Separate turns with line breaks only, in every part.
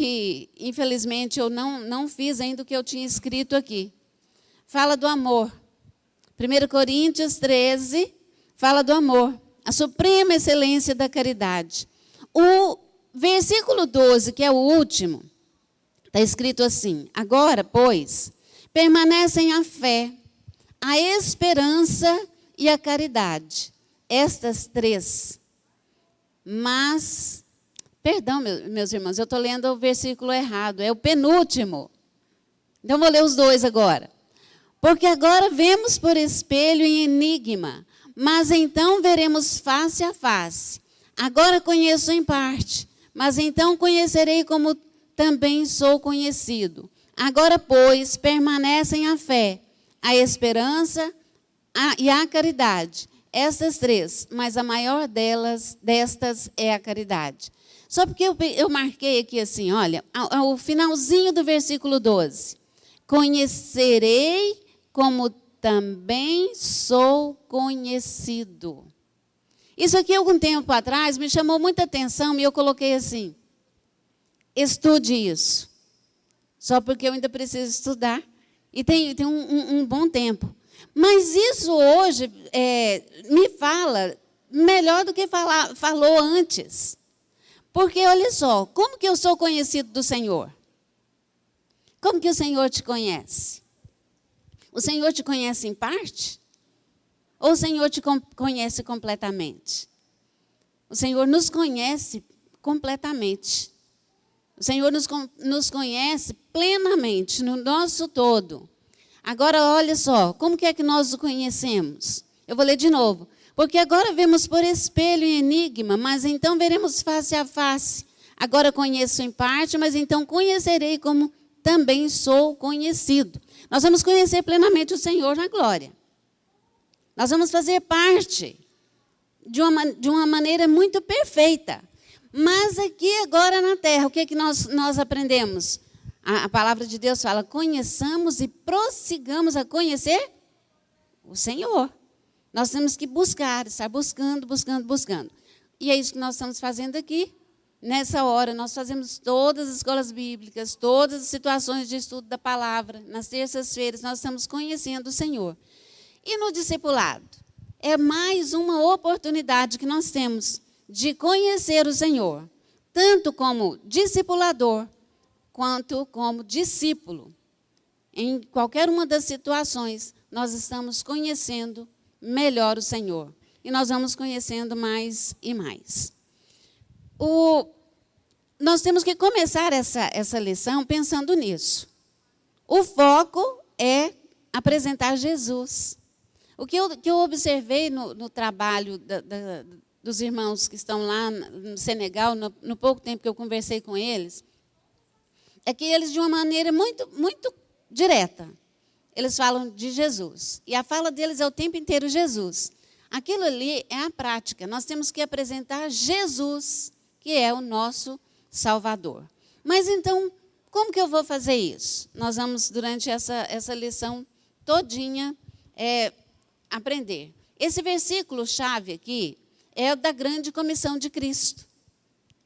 que infelizmente, eu não fiz ainda o que eu tinha escrito aqui. Fala do amor. 1 Coríntios 13 fala do amor, a suprema excelência da caridade. O versículo 12, que é o último, está escrito assim: agora, pois, permanecem a fé, a esperança e a caridade. Estas três. Mas, perdão, meus irmãos, eu estou lendo o versículo errado, é o penúltimo. Então, vou ler os dois agora. Porque agora vemos por espelho em enigma, mas então veremos face a face. Agora conheço em parte, mas então conhecerei como também sou conhecido. Agora, pois, permanecem a fé, a esperança e a caridade. Estas três, mas a maior destas é a caridade. Só porque eu marquei aqui assim, olha, o finalzinho do versículo 12. Conhecerei como também sou conhecido. Isso aqui, algum tempo atrás, me chamou muita atenção e eu coloquei assim: estude isso. Só porque eu ainda preciso estudar. E tem um bom tempo. Mas isso hoje me fala melhor do que falou antes. Porque, olha só, como que eu sou conhecido do Senhor? Como que o Senhor te conhece? O Senhor te conhece em parte? Ou o Senhor te conhece completamente? O Senhor nos conhece completamente. O Senhor nos conhece plenamente, no nosso todo. Agora, olha só, como que é que nós o conhecemos? Eu vou ler de novo. Porque agora vemos por espelho e enigma, mas então veremos face a face. Agora conheço em parte, mas então conhecerei como também sou conhecido. Nós vamos conhecer plenamente o Senhor na glória. Nós vamos fazer parte de uma maneira muito perfeita. Mas aqui agora na terra, o que é que nós aprendemos? A palavra de Deus fala: conheçamos e prossigamos a conhecer o Senhor. Nós temos que buscar, estar buscando. E é isso que nós estamos fazendo aqui. Nessa hora, nós fazemos todas as escolas bíblicas, todas as situações de estudo da palavra. Nas terças-feiras, nós estamos conhecendo o Senhor. E no discipulado? É mais uma oportunidade que nós temos de conhecer o Senhor, tanto como discipulador, quanto como discípulo. Em qualquer uma das situações, nós estamos conhecendo melhor o Senhor. E nós vamos conhecendo mais e mais. Nós temos que começar essa lição pensando nisso. O foco é apresentar Jesus. O que eu observei no trabalho dos irmãos que estão lá no Senegal, no pouco tempo que eu conversei com eles, é que eles, de uma maneira muito, muito direta, eles falam de Jesus. E a fala deles é o tempo inteiro Jesus. Aquilo ali é a prática. Nós temos que apresentar Jesus, que é o nosso Salvador. Mas então, como que eu vou fazer isso? Nós vamos, durante essa lição todinha, aprender. Esse versículo-chave aqui é da grande comissão de Cristo.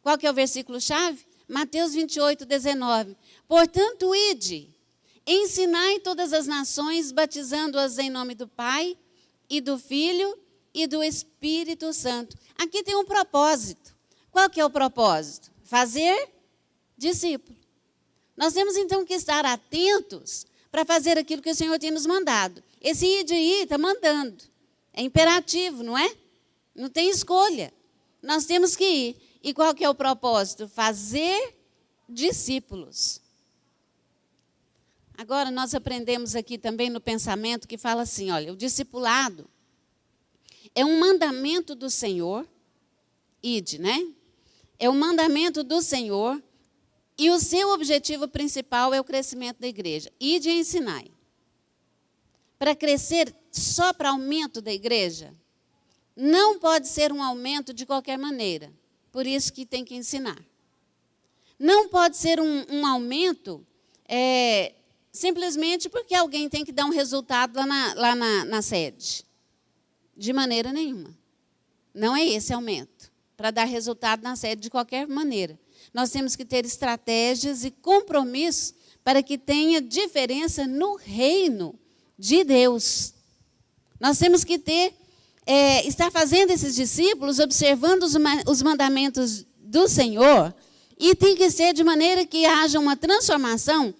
Qual que é o versículo-chave? Mateus 28, 19. Portanto, ide, ensinai todas as nações, batizando-as em nome do Pai, e do Filho, e do Espírito Santo. Aqui tem um propósito. Qual que é o propósito? Fazer discípulo. Nós temos, então, que estar atentos para fazer aquilo que o Senhor tem nos mandado. Esse ide aí está mandando. É imperativo, não é? Não tem escolha. Nós temos que ir. E qual que é o propósito? Fazer discípulos. Agora, nós aprendemos aqui também no pensamento que fala assim, olha, o discipulado é um mandamento do Senhor, ide, né? É um mandamento do Senhor e o seu objetivo principal é o crescimento da igreja. Ide e ensinai. Para crescer só para aumento da igreja, não pode ser um aumento de qualquer maneira. Por isso que tem que ensinar. Não pode ser um aumento simplesmente porque alguém tem que dar um resultado lá na sede. De maneira nenhuma. Não é esse aumento. Para dar resultado na sede de qualquer maneira. Nós temos que ter estratégias e compromissos para que tenha diferença no reino de Deus. Nós temos que estar fazendo esses discípulos, observando os mandamentos do Senhor, e tem que ser de maneira que haja uma transformação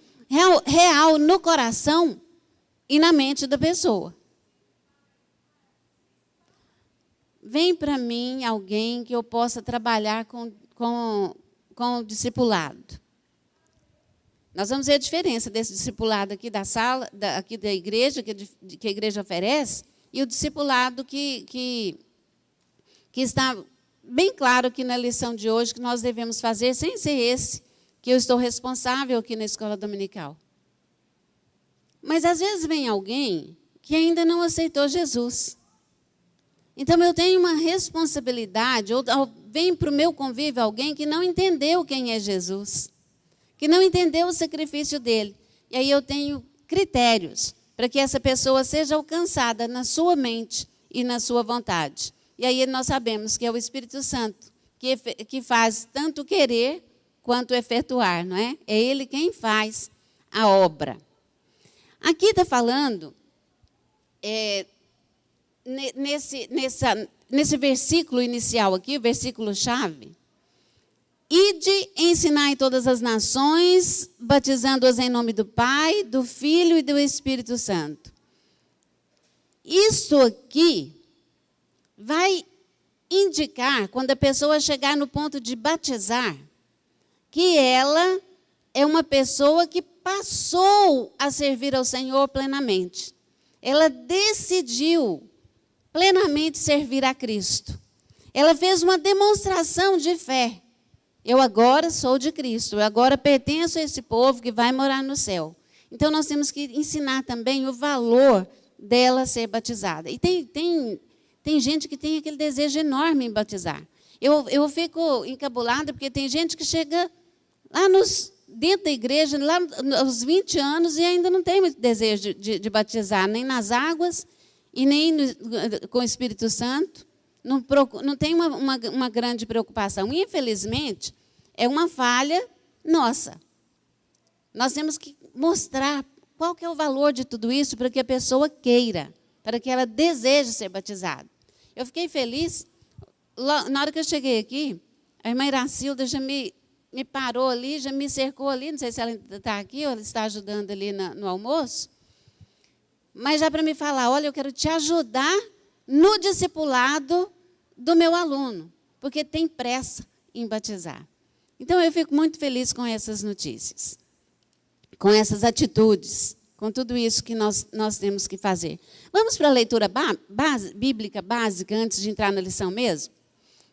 real no coração e na mente da pessoa. Vem para mim alguém que eu possa trabalhar com o discipulado. Nós vamos ver a diferença desse discipulado aqui da sala, aqui da igreja, que a igreja oferece, e o discipulado que está bem claro aqui na lição de hoje, que nós devemos fazer, sem ser esse que eu estou responsável aqui na escola dominical. Mas, às vezes, vem alguém que ainda não aceitou Jesus. Então, eu tenho uma responsabilidade, ou vem para o meu convívio alguém que não entendeu quem é Jesus, que não entendeu o sacrifício dele. E aí eu tenho critérios para que essa pessoa seja alcançada na sua mente e na sua vontade. E aí nós sabemos que é o Espírito Santo que faz tanto querer quanto efetuar, não é? É ele quem faz a obra. Aqui está falando, nesse versículo inicial aqui, o versículo-chave, ide ensinar em todas as nações, batizando-as em nome do Pai, do Filho e do Espírito Santo. Isso aqui vai indicar, quando a pessoa chegar no ponto de batizar, que ela é uma pessoa que passou a servir ao Senhor plenamente. Ela decidiu plenamente servir a Cristo. Ela fez uma demonstração de fé. Eu agora sou de Cristo, eu agora pertenço a esse povo que vai morar no céu. Então, nós temos que ensinar também o valor dela ser batizada. E tem gente que tem aquele desejo enorme em batizar. Eu fico encabulada, porque tem gente que chega lá dentro da igreja, lá aos 20 anos, e ainda não tem muito desejo de batizar, nem nas águas, e nem com o Espírito Santo. Não tem uma grande preocupação. E, infelizmente, é uma falha nossa. Nós temos que mostrar qual que é o valor de tudo isso para que a pessoa queira, para que ela deseje ser batizada. Eu fiquei feliz, na hora que eu cheguei aqui, a irmã Iracilda já me parou ali, já me cercou ali, não sei se ela está aqui ou ela está ajudando ali no almoço, mas já para me falar, olha, eu quero te ajudar no discipulado do meu aluno, porque tem pressa em batizar. Então, eu fico muito feliz com essas notícias, com essas atitudes, com tudo isso que nós temos que fazer. Vamos para a leitura bíblica básica, antes de entrar na lição mesmo?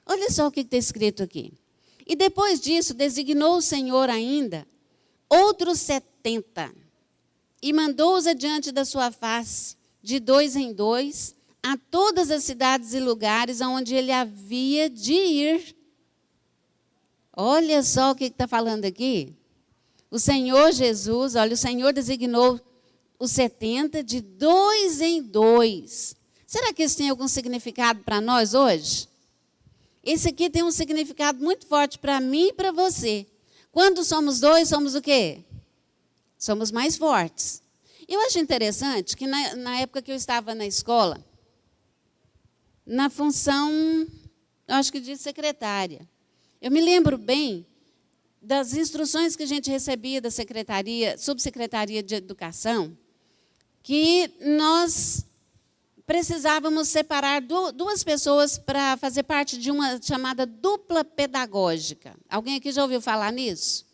Olha só o que está escrito aqui. E depois disso, designou o Senhor ainda outros 70, e mandou-os adiante da sua face, de 2 em 2, a todas as cidades e lugares aonde ele havia de ir. Olha só o que está falando aqui. O Senhor Jesus, olha, o Senhor designou os 70 de 2 em 2. Será que isso tem algum significado para nós hoje? Esse aqui tem um significado muito forte para mim e para você. Quando somos 2, somos o quê? Somos mais fortes. Eu acho interessante que na época que eu estava na escola, na função, eu acho que de secretária, eu me lembro bem das instruções que a gente recebia da subsecretaria de educação, que nós precisávamos separar duas pessoas para fazer parte de uma chamada dupla pedagógica. Alguém aqui já ouviu falar nisso?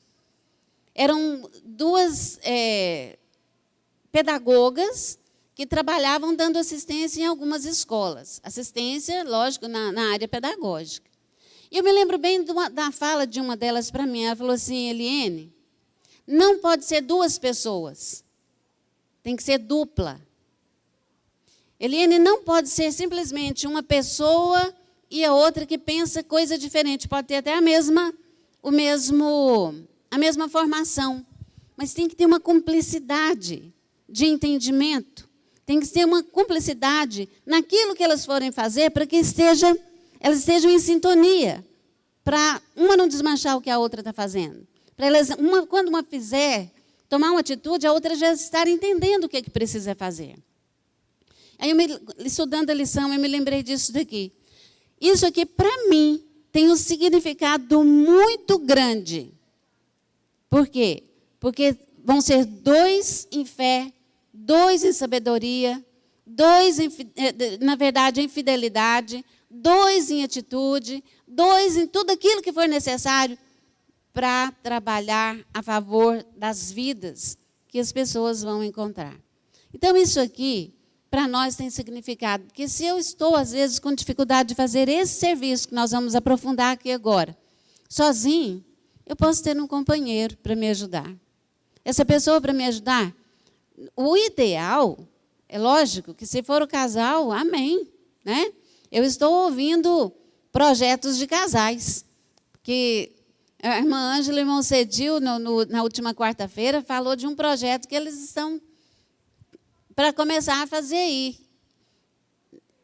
Eram duas pedagogas que trabalhavam dando assistência em algumas escolas. Assistência, lógico, na área pedagógica. E eu me lembro bem da fala de uma delas para mim. Ela falou assim, Eliene, não pode ser 2 pessoas. Tem que ser dupla. Eliene, não pode ser simplesmente uma pessoa e a outra que pensa coisa diferente. Pode ter até a mesma formação. Mas tem que ter uma cumplicidade de entendimento. Tem que ter uma cumplicidade naquilo que elas forem fazer para que elas estejam em sintonia. para uma não desmanchar o que a outra está fazendo. Para elas, quando uma fizer, tomar uma atitude, a outra já estar entendendo o que precisa fazer. Aí, estudando a lição, eu me lembrei disso daqui. Isso aqui, para mim, tem um significado muito grande. Por quê? Porque vão ser 2 em fé, 2 em sabedoria, 2, na verdade, em fidelidade, 2 em atitude, 2 em tudo aquilo que for necessário para trabalhar a favor das vidas que as pessoas vão encontrar. Então, isso aqui, para nós, tem significado. Porque se eu estou, às vezes, com dificuldade de fazer esse serviço que nós vamos aprofundar aqui agora, sozinho, eu posso ter um companheiro para me ajudar. Essa pessoa para me ajudar, o ideal, é lógico que se for o casal, amém, né? Eu estou ouvindo projetos de casais, que a irmã Ângela e o irmão Cedil, na última quarta-feira, falou de um projeto que eles estão para começar a fazer aí.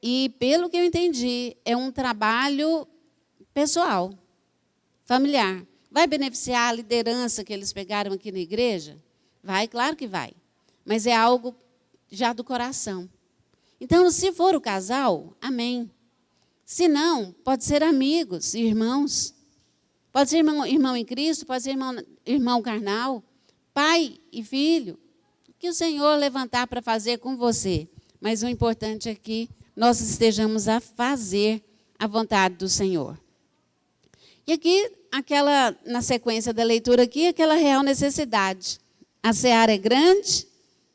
E, pelo que eu entendi, é um trabalho pessoal, familiar. Vai beneficiar a liderança que eles pegaram aqui na igreja? Vai, claro que vai. Mas é algo já do coração. Então, se for o casal, amém. Se não, pode ser amigos, irmãos. Pode ser irmão em Cristo, pode ser irmão carnal, pai e filho. O que o Senhor levantar para fazer com você. Mas o importante é que nós estejamos a fazer a vontade do Senhor. E aqui, na sequência da leitura aqui, aquela real necessidade. A seara é grande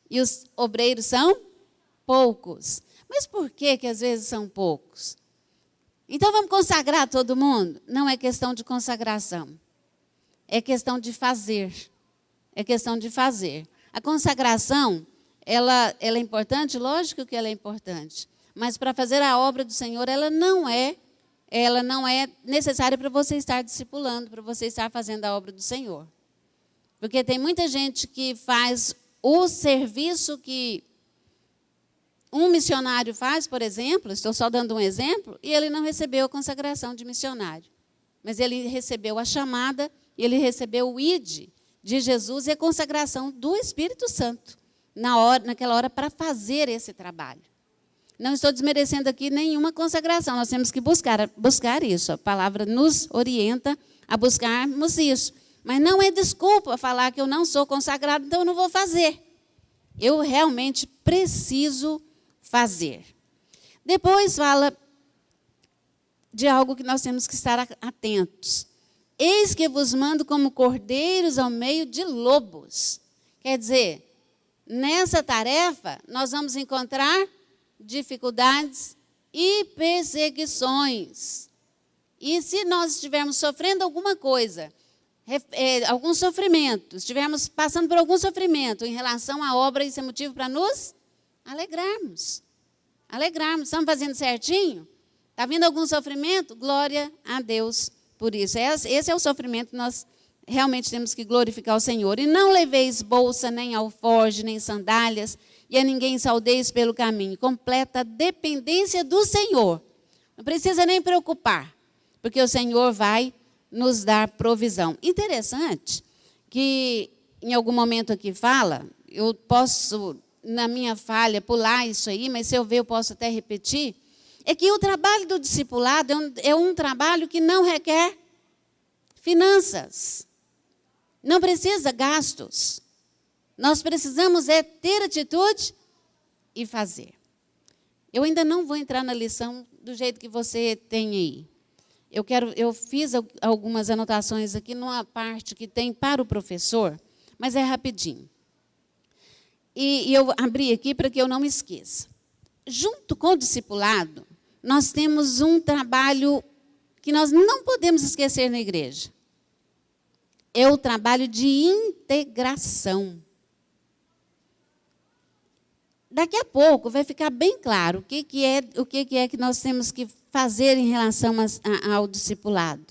e os obreiros são poucos. Mas por que às vezes são poucos? Então vamos consagrar todo mundo? Não é questão de consagração. É questão de fazer. É questão de fazer. A consagração, ela é importante? Lógico que ela é importante. Mas para fazer a obra do Senhor, ela não é necessária para você estar discipulando, para você estar fazendo a obra do Senhor. Porque tem muita gente que faz o serviço que um missionário faz, por exemplo, estou só dando um exemplo, e ele não recebeu a consagração de missionário. Mas ele recebeu a chamada, ele recebeu o ID de Jesus e a consagração do Espírito Santo, naquela hora, para fazer esse trabalho. Não estou desmerecendo aqui nenhuma consagração, nós temos que buscar isso. A palavra nos orienta a buscarmos isso. Mas não é desculpa falar que eu não sou consagrado, então eu não vou fazer. Eu realmente preciso fazer. Depois fala de algo que nós temos que estar atentos. Eis que vos mando como cordeiros ao meio de lobos. Quer dizer, nessa tarefa nós vamos encontrar dificuldades e perseguições. E se nós estivermos sofrendo alguma coisa, algum sofrimento, estivermos passando por algum sofrimento em relação à obra, isso é motivo para nos alegrarmos. Alegrarmos. Estamos fazendo certinho? Está vindo algum sofrimento? Glória a Deus por isso. Esse é o sofrimento que nós realmente temos que glorificar o Senhor. E não leveis bolsa, nem alforje, nem sandálias, e a ninguém saudeis pelo caminho. Completa dependência do Senhor. Não precisa nem preocupar, porque o Senhor vai nos dar provisão. Interessante que em algum momento aqui fala, eu posso, na minha falha, pular isso aí, mas se eu ver eu posso até repetir, é que o trabalho do discipulado é um trabalho que não requer finanças, não precisa gastos. Nós precisamos ter atitude e fazer. Eu ainda não vou entrar na lição do jeito que você tem aí. Eu fiz algumas anotações aqui numa parte que tem para o professor, mas é rapidinho. E eu abri aqui para que eu não me esqueça. Junto com o discipulado, nós temos um trabalho que nós não podemos esquecer na igreja. É o trabalho de integração. Daqui a pouco vai ficar bem claro o que é que nós temos que fazer em relação ao discipulado.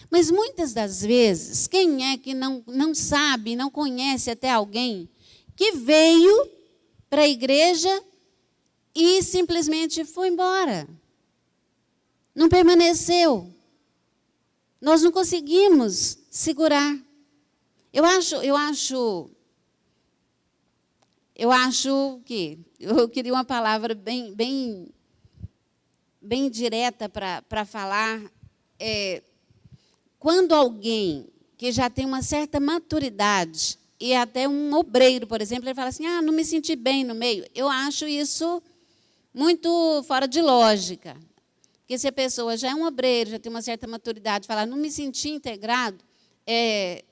Mas muitas das vezes, quem é que não sabe, não conhece até alguém que veio para a igreja e simplesmente foi embora? Não permaneceu. Nós não conseguimos segurar. Eu acho que eu queria uma palavra bem direta para falar. Quando alguém que já tem uma certa maturidade, e até um obreiro, por exemplo, ele fala assim, não me senti bem no meio. Eu acho isso muito fora de lógica. Porque se a pessoa já é um obreiro, já tem uma certa maturidade, falar, não me senti integrado, é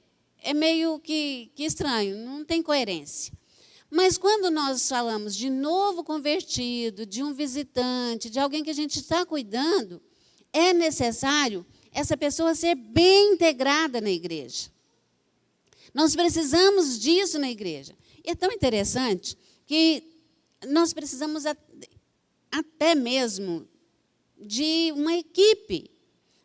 meio que estranho, não tem coerência. Mas quando nós falamos de novo convertido, de um visitante, de alguém que a gente está cuidando, é necessário essa pessoa ser bem integrada na igreja. Nós precisamos disso na igreja. E é tão interessante que nós precisamos até mesmo de uma equipe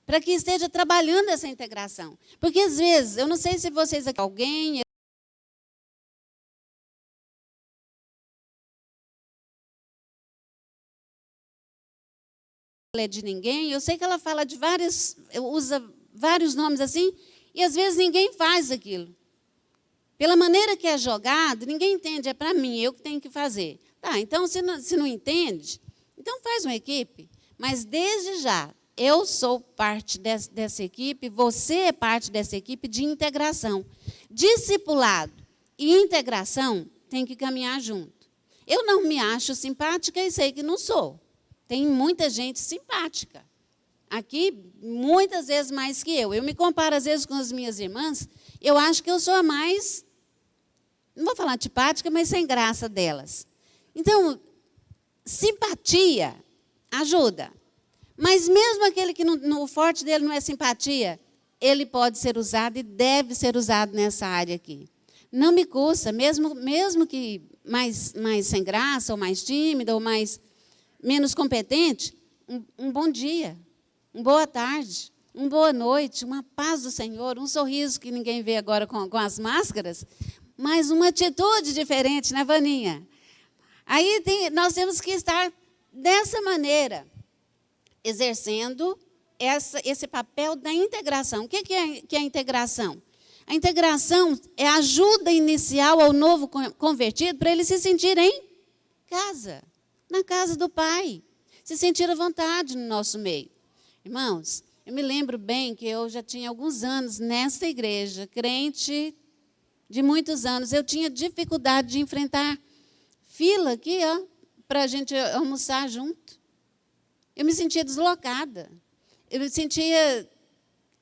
para que esteja trabalhando essa integração. Porque, às vezes, eu não sei se vocês aqui, alguém é de ninguém, eu sei que ela fala de usa vários nomes assim, e às vezes ninguém faz aquilo. Pela maneira que é jogado, ninguém entende, é para mim, eu que tenho que fazer. Tá, então, se não entende, então faz uma equipe. Mas, desde já, eu sou parte dessa equipe, você é parte dessa equipe de integração. Discipulado e integração têm que caminhar junto. Eu não me acho simpática e sei que não sou. Tem muita gente simpática. Aqui, muitas vezes mais que eu. Eu me comparo, às vezes, com as minhas irmãs, eu acho que eu sou a mais, não vou falar antipática, mas sem graça delas. Então, simpatia ajuda. Mas mesmo aquele que o forte dele não é simpatia, ele pode ser usado e deve ser usado nessa área aqui. Não me custa, mesmo que mais sem graça, ou mais tímida, ou menos competente, um bom dia, uma boa tarde, uma boa noite, uma paz do Senhor, um sorriso que ninguém vê agora com as máscaras, mas uma atitude diferente, né, Vaninha? Aí nós temos que estar dessa maneira, exercendo esse papel da integração. O que é a integração? A integração é a ajuda inicial ao novo convertido para ele se sentir em casa, na casa do Pai, se sentir à vontade no nosso meio. Irmãos, eu me lembro bem que eu já tinha alguns anos nessa igreja, crente de muitos anos. Eu tinha dificuldade de enfrentar fila aqui, para a gente almoçar junto. Eu me sentia deslocada. Eu me sentia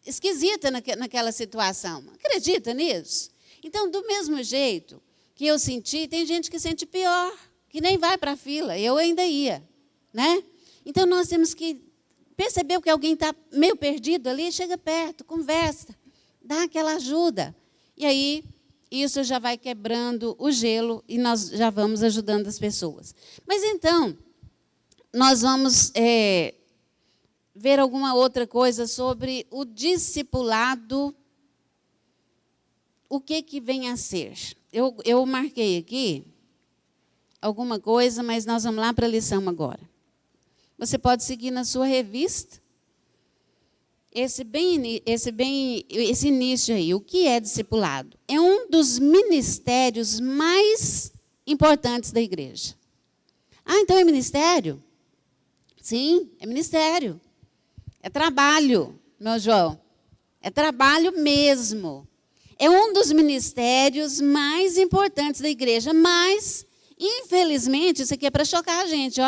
esquisita naquela situação. Acredita nisso? Então, do mesmo jeito que eu senti, tem gente que sente pior, que nem vai para a fila. Eu ainda ia, né? Então, nós temos que perceber que alguém está meio perdido ali, chega perto, conversa, dá aquela ajuda. E aí, isso já vai quebrando o gelo e nós já vamos ajudando as pessoas. Mas, então, nós vamos ver alguma outra coisa sobre o discipulado, o que vem a ser. Eu marquei aqui alguma coisa, mas nós vamos lá para a lição agora. Você pode seguir na sua revista esse início aí. O que é discipulado? É um dos ministérios mais importantes da igreja. Então é ministério? Sim, é ministério. É trabalho, meu João. É trabalho mesmo. É um dos ministérios mais importantes da igreja, mas, infelizmente, isso aqui é para chocar a gente,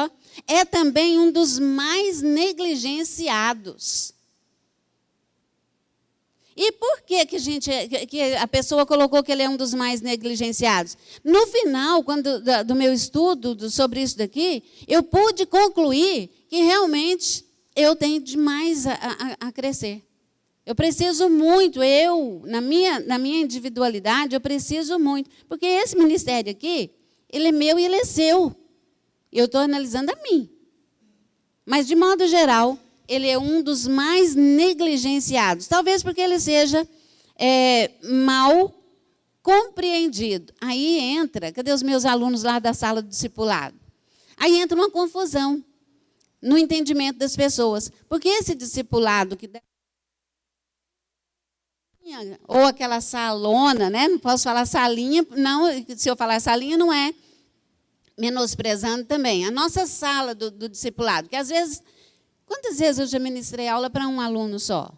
é também um dos mais negligenciados. E por que a pessoa colocou que ele é um dos mais negligenciados? No final, do meu estudo sobre isso daqui, eu pude concluir que realmente eu tenho demais a crescer. Eu preciso muito, na minha individualidade, eu preciso muito. Porque esse ministério aqui, ele é meu e ele é seu. Eu estou analisando a mim. Mas, de modo geral, ele é um dos mais negligenciados. Talvez porque ele seja mal compreendido. Aí entra, cadê os meus alunos lá da sala do discipulado? Aí entra uma confusão no entendimento das pessoas. Porque esse discipulado que ou aquela salona, né? Não posso falar salinha, não, se eu falar salinha não é menosprezando também. A nossa sala do discipulado, que às vezes, quantas vezes eu já ministrei aula para um aluno só?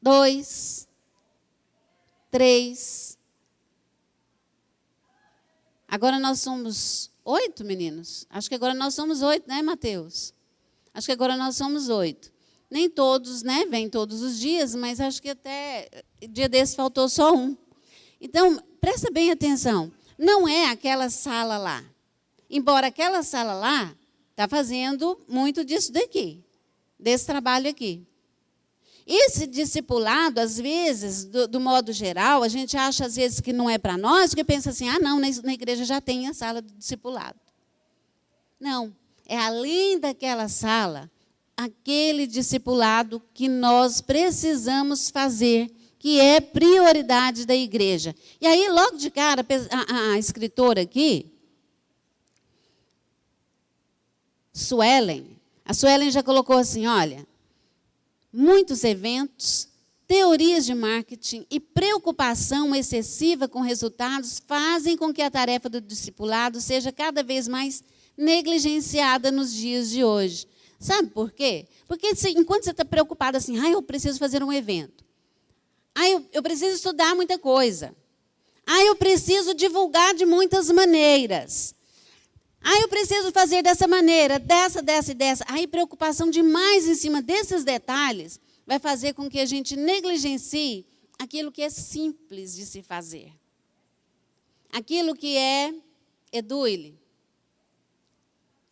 2, 3. Agora nós somos 8, meninos. Acho que agora nós somos 8, né, Mateus? Acho que agora nós somos 8. Nem todos, né, vêm todos os dias, mas acho que até dia desse faltou só um. Então, presta bem atenção. Não é aquela sala lá. Embora aquela sala lá está fazendo muito disso daqui, desse trabalho aqui. Esse discipulado, às vezes, do modo geral, a gente acha, às vezes, que não é para nós, porque pensa assim, não, na igreja já tem a sala do discipulado. Não, é além daquela sala, aquele discipulado que nós precisamos fazer, que é prioridade da igreja. E aí, logo de cara, a escritora aqui, a Suelen já colocou assim, olha, muitos eventos, teorias de marketing e preocupação excessiva com resultados fazem com que a tarefa do discipulado seja cada vez mais negligenciada nos dias de hoje. Sabe por quê? Porque enquanto você está preocupado assim, eu preciso fazer um evento. Eu preciso estudar muita coisa. Eu preciso divulgar de muitas maneiras. Eu preciso fazer dessa maneira, dessa e dessa. Aí, preocupação demais em cima desses detalhes vai fazer com que a gente negligencie aquilo que é simples de se fazer. Aquilo que é Eduile.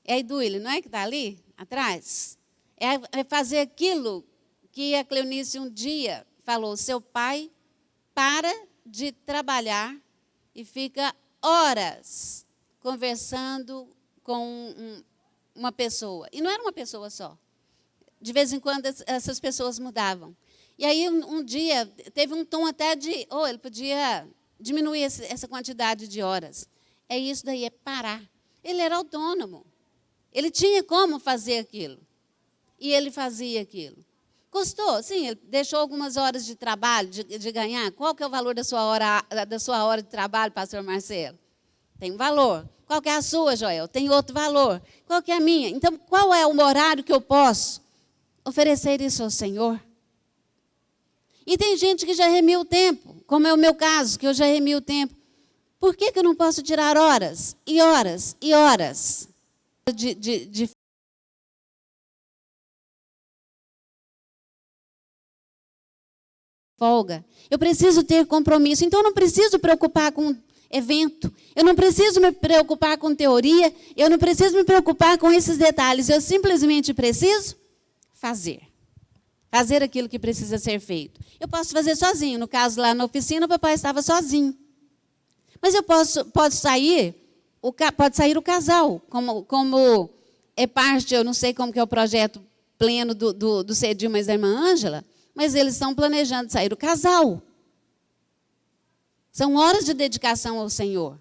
É Eduile, não é que está ali atrás? É fazer aquilo que a Cleonice um dia falou. Seu pai para de trabalhar e fica horas conversando com uma pessoa. E não era uma pessoa só. De vez em quando, essas pessoas mudavam. E aí, um dia, teve um tom até de... ele podia diminuir essa quantidade de horas. É isso daí, é parar. Ele era autônomo. Ele tinha como fazer aquilo. E ele fazia aquilo. Custou? Sim, ele deixou algumas horas de trabalho, de ganhar. Qual que é o valor da sua hora de trabalho, pastor Marcelo? Tem um valor. Qual que é a sua, Joel? Tem outro valor. Qual que é a minha? Então, qual é o horário que eu posso oferecer isso ao Senhor? E tem gente que já remiu o tempo, como é o meu caso, que eu já remi o tempo. Por que eu não posso tirar horas e horas e horas de folga? Eu preciso ter compromisso. Então, eu não preciso preocupar com evento. Eu não preciso me preocupar com teoria. Eu não preciso me preocupar com esses detalhes. Eu simplesmente preciso fazer. Fazer aquilo que precisa ser feito. Eu posso fazer sozinho. No caso, lá na oficina, o papai estava sozinho. Mas eu pode sair o casal. Como é parte, eu não sei como que é o projeto pleno do Cedinho, mas da irmã Ângela, mas eles estão planejando sair o casal. São horas de dedicação ao Senhor.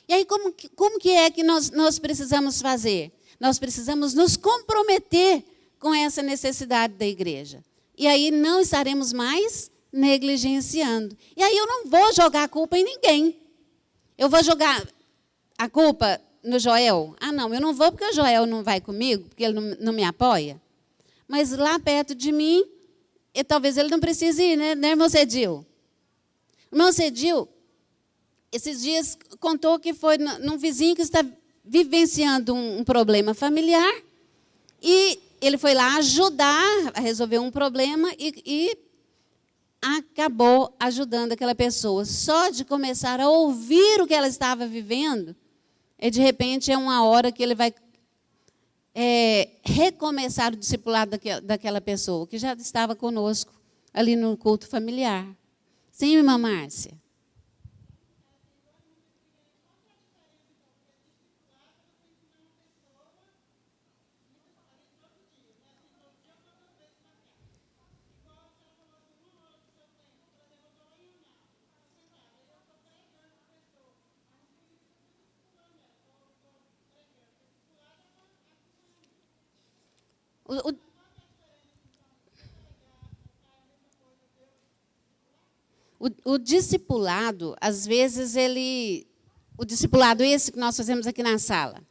E aí, como que é que nós precisamos fazer? Nós precisamos nos comprometer com essa necessidade da igreja. E aí não estaremos mais negligenciando. E aí eu não vou jogar a culpa em ninguém. Eu vou jogar a culpa no Joel. Não, eu não vou porque o Joel não vai comigo, porque ele não me apoia. Mas lá perto de mim, talvez ele não precise ir, né, irmão Cedil? Irmão Cedil, esses dias contou que foi num vizinho que está vivenciando um problema familiar e ele foi lá ajudar a resolver um problema e acabou ajudando aquela pessoa. Só de começar a ouvir o que ela estava vivendo, de repente é uma hora que ele vai recomeçar o discipulado daquela pessoa, que já estava conosco ali no culto familiar. Sim, irmã Márcia? O discipulado, às vezes, o discipulado esse que nós fazemos aqui na sala,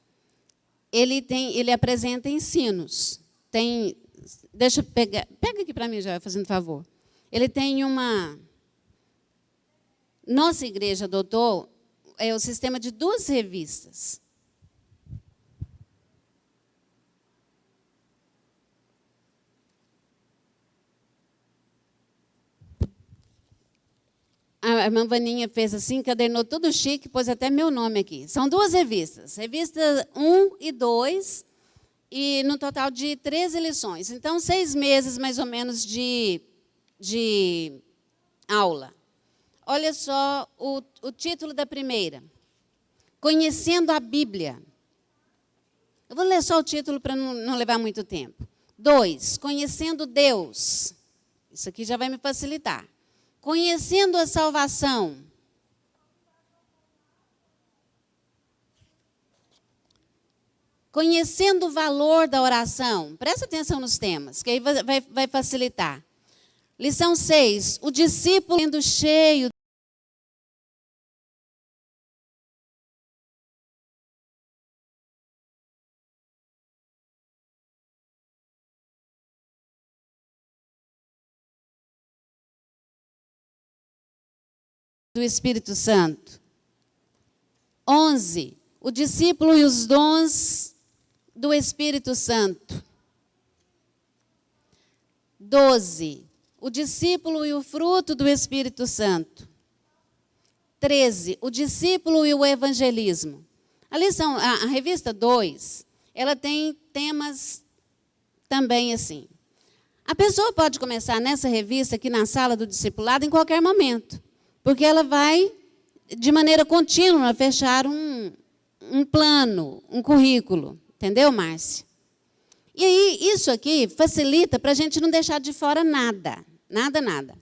ele apresenta ensinos. Deixa eu pegar, pega aqui para mim já, fazendo favor. Ele tem nossa igreja adotou o sistema de 2 revistas. A irmã Vaninha fez assim, cadernou tudo chique, pôs até meu nome aqui. São 2 revistas, revista 1 e 2, e no total de 13 lições. Então, 6 meses, mais ou menos, de aula. Olha só o título da primeira. Conhecendo a Bíblia. Eu vou ler só o título para não levar muito tempo. 2, conhecendo Deus. Isso aqui já vai me facilitar. Conhecendo a salvação. Conhecendo o valor da oração. Presta atenção nos temas, que aí vai facilitar. Lição 6. O discípulo sendo cheio do Espírito Santo. 11. O discípulo e os dons do Espírito Santo. 12. O discípulo e o fruto do Espírito Santo. 13. O discípulo e o evangelismo. A revista 2, ela tem temas também assim. A pessoa pode começar nessa revista aqui na sala do discipulado em qualquer momento, porque ela vai, de maneira contínua, fechar um plano, um currículo. Entendeu, Márcia? E aí, isso aqui facilita para a gente não deixar de fora nada. Nada, nada.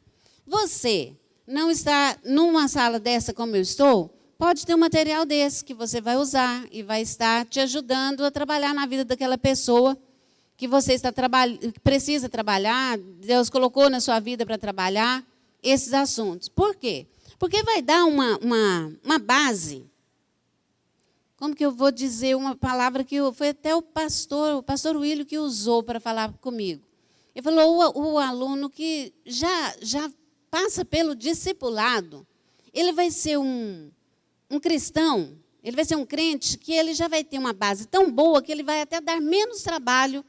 Você não está numa sala dessa como eu estou, pode ter um material desse que você vai usar e vai estar te ajudando a trabalhar na vida daquela pessoa que você precisa trabalhar, Deus colocou na sua vida para trabalhar esses assuntos. Por quê? Porque vai dar uma base. Como que eu vou dizer uma palavra que foi até o pastor Willio que usou para falar comigo. Ele falou, o aluno que já passa pelo discipulado, ele vai ser um cristão, ele vai ser um crente que ele já vai ter uma base tão boa que ele vai até dar menos trabalho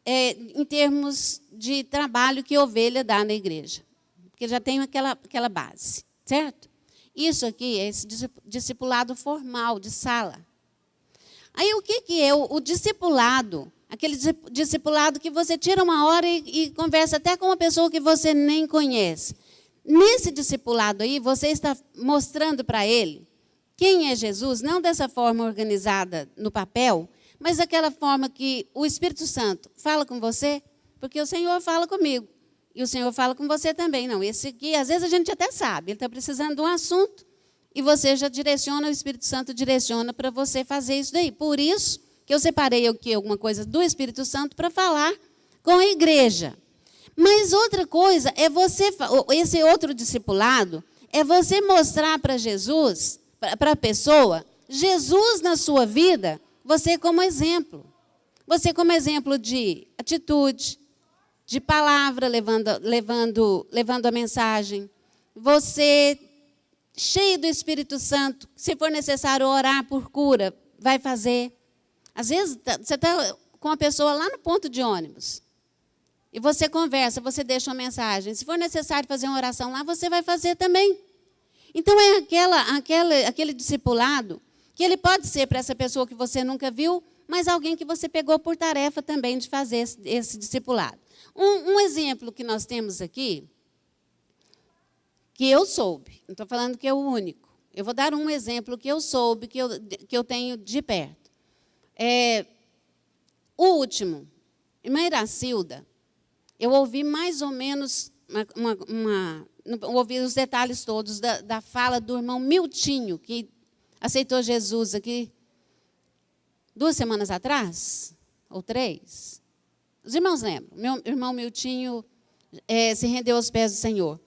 em termos de trabalho que ovelha dá na igreja. Porque já tem aquela base, certo? Isso aqui é esse discipulado formal, de sala. Aí o que é o discipulado? Aquele discipulado que você tira uma hora e conversa até com uma pessoa que você nem conhece. Nesse discipulado aí, você está mostrando para ele quem é Jesus, não dessa forma organizada no papel, mas daquela forma que o Espírito Santo fala com você, porque o Senhor fala comigo. E o Senhor fala com você também. Não, esse aqui, às vezes a gente até sabe, ele está precisando de um assunto, e você já direciona, o Espírito Santo direciona para você fazer isso daí. Por isso que eu separei alguma coisa do Espírito Santo para falar com a igreja. Mas outra coisa é esse outro discipulado, é você mostrar para Jesus, para a pessoa, Jesus na sua vida, você como exemplo. Você como exemplo de atitude, de palavra, levando a mensagem. Você, cheio do Espírito Santo, se for necessário orar por cura, vai fazer. Às vezes, você está com uma pessoa lá no ponto de ônibus, e você conversa, você deixa uma mensagem. Se for necessário fazer uma oração lá, você vai fazer também. Então, é aquele discipulado, que ele pode ser para essa pessoa que você nunca viu, mas alguém que você pegou por tarefa também de fazer esse discipulado. Um exemplo que nós temos aqui, que eu soube, não estou falando que é o único, eu vou dar um exemplo que eu soube, que eu tenho de perto. O último, irmã Iracilda, eu ouvi mais ou menos, não ouvi os detalhes todos da fala do irmão Miltinho, que aceitou Jesus aqui 2 semanas atrás, ou 3. Os irmãos lembram, meu irmão Miltinho se rendeu aos pés do Senhor.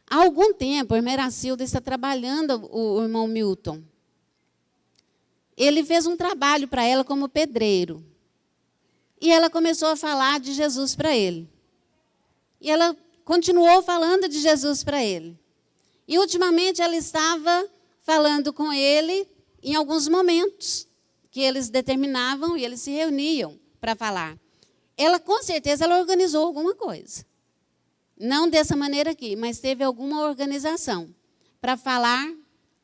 Há algum tempo, a irmã Iracilda está trabalhando o irmão Milton. Ele fez um trabalho para ela como pedreiro. E ela começou a falar de Jesus para ele. E ela continuou falando de Jesus para ele. E, ultimamente, ela estava falando com ele em alguns momentos que eles determinavam e eles se reuniam para falar. Ela, com certeza, ela organizou alguma coisa. Não dessa maneira aqui, mas teve alguma organização para falar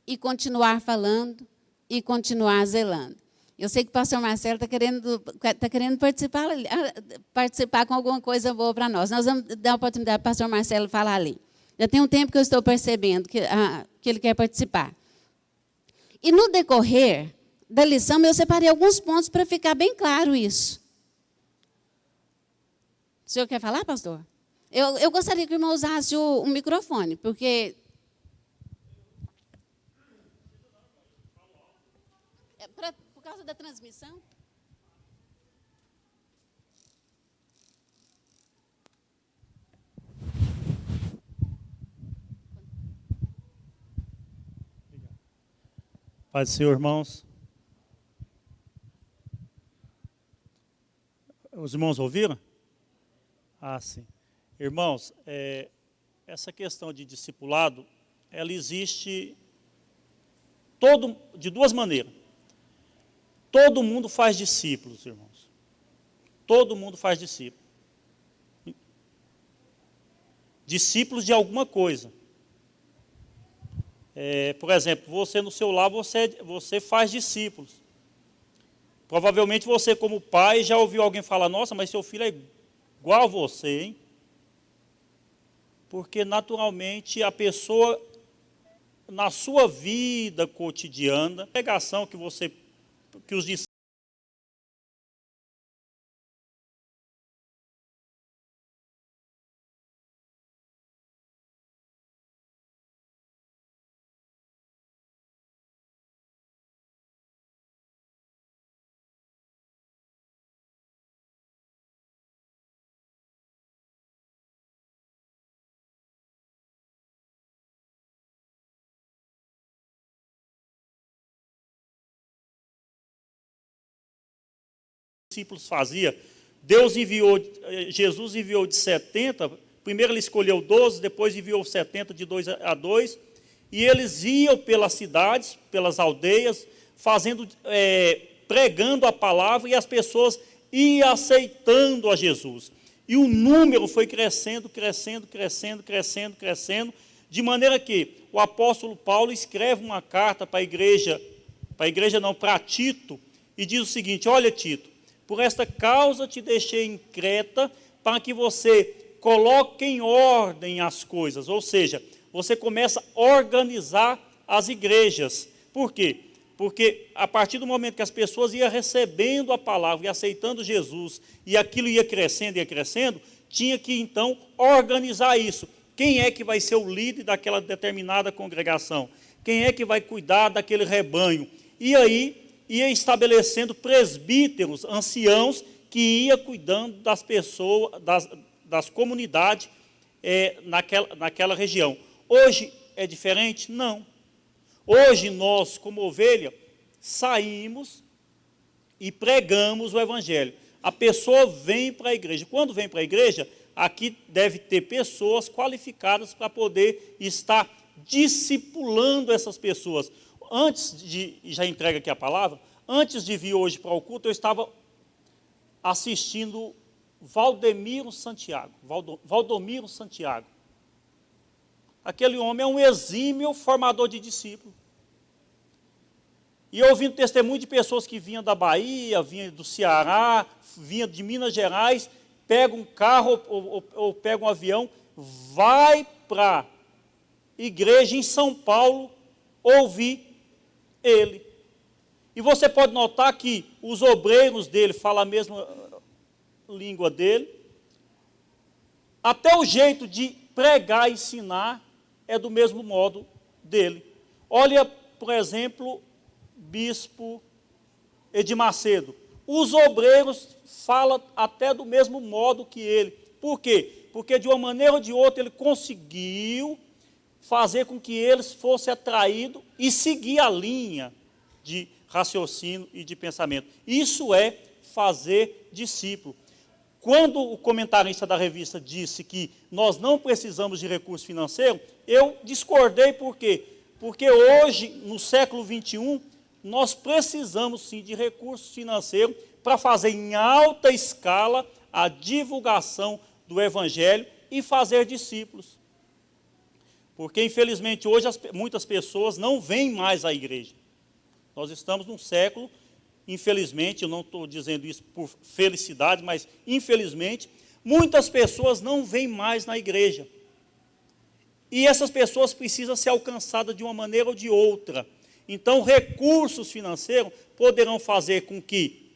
e continuar falando e continuar zelando. Eu sei que o pastor Marcelo está querendo participar com alguma coisa boa para nós. Nós vamos dar a oportunidade para o pastor Marcelo falar ali. Já tem um tempo que eu estou percebendo que ele quer participar. E no decorrer da lição, eu separei alguns pontos para ficar bem claro isso. O senhor quer falar, pastor? Eu gostaria que o irmão usasse o microfone, porque... Por causa da transmissão?
Paz do Senhor, irmãos. Os irmãos ouviram? Ah, sim. Irmãos, essa questão de discipulado, ela existe de duas maneiras. Todo mundo faz discípulos, irmãos. Todo mundo faz discípulos. Discípulos de alguma coisa. Por exemplo, você no seu lar, você faz discípulos. Provavelmente você, como pai, já ouviu alguém falar, nossa, mas seu filho é igual a você, hein? Porque, naturalmente, a pessoa, na sua vida cotidiana, a pregação que os discípulos faziam, Jesus enviou de 70, primeiro ele escolheu 12, depois enviou 70 de 2 a 2, e eles iam pelas cidades, pelas aldeias, pregando a palavra, e as pessoas iam aceitando a Jesus. E o número foi crescendo, de maneira que o apóstolo Paulo escreve uma carta para para Tito, e diz o seguinte, olha Tito, por esta causa te deixei em Creta, para que você coloque em ordem as coisas. Ou seja, você começa a organizar as igrejas. Por quê? Porque a partir do momento que as pessoas iam recebendo a palavra e aceitando Jesus, e aquilo ia crescendo, tinha que então organizar isso. Quem é que vai ser o líder daquela determinada congregação? Quem é que vai cuidar daquele rebanho? E aí ia estabelecendo presbíteros, anciãos, que ia cuidando das pessoas, das comunidades naquela região. Hoje é diferente? Não. Hoje nós, como ovelha, saímos e pregamos o evangelho. A pessoa vem para a igreja. Quando vem para a igreja, aqui deve ter pessoas qualificadas para poder estar discipulando essas pessoas. Já entrega aqui a palavra, antes de vir hoje para o culto, eu estava assistindo Valdomiro Santiago. Aquele homem é um exímio formador de discípulos. E ouvindo testemunho de pessoas que vinham da Bahia, vinham do Ceará, vinham de Minas Gerais, pegam um carro ou pegam um avião, vai para a igreja em São Paulo ouvir ele. E você pode notar que os obreiros dele falam a mesma língua dele. Até o jeito de pregar e ensinar é do mesmo modo dele. Olha, por exemplo, bispo Edir Macedo. Os obreiros falam até do mesmo modo que ele. Por quê? Porque de uma maneira ou de outra ele conseguiu fazer com que eles fossem atraídos e seguir a linha de raciocínio e de pensamento. Isso é fazer discípulo. Quando o comentarista da revista disse que nós não precisamos de recurso financeiro, eu discordei. Por quê? Porque hoje, no século XXI, nós precisamos sim de recursos financeiros para fazer em alta escala a divulgação do Evangelho e fazer discípulos. Porque, infelizmente, hoje muitas pessoas não vêm mais à igreja. Nós estamos num século, infelizmente, eu não estou dizendo isso por felicidade, mas, infelizmente, muitas pessoas não vêm mais na igreja. E essas pessoas precisam ser alcançadas de uma maneira ou de outra. Então, recursos financeiros poderão fazer com que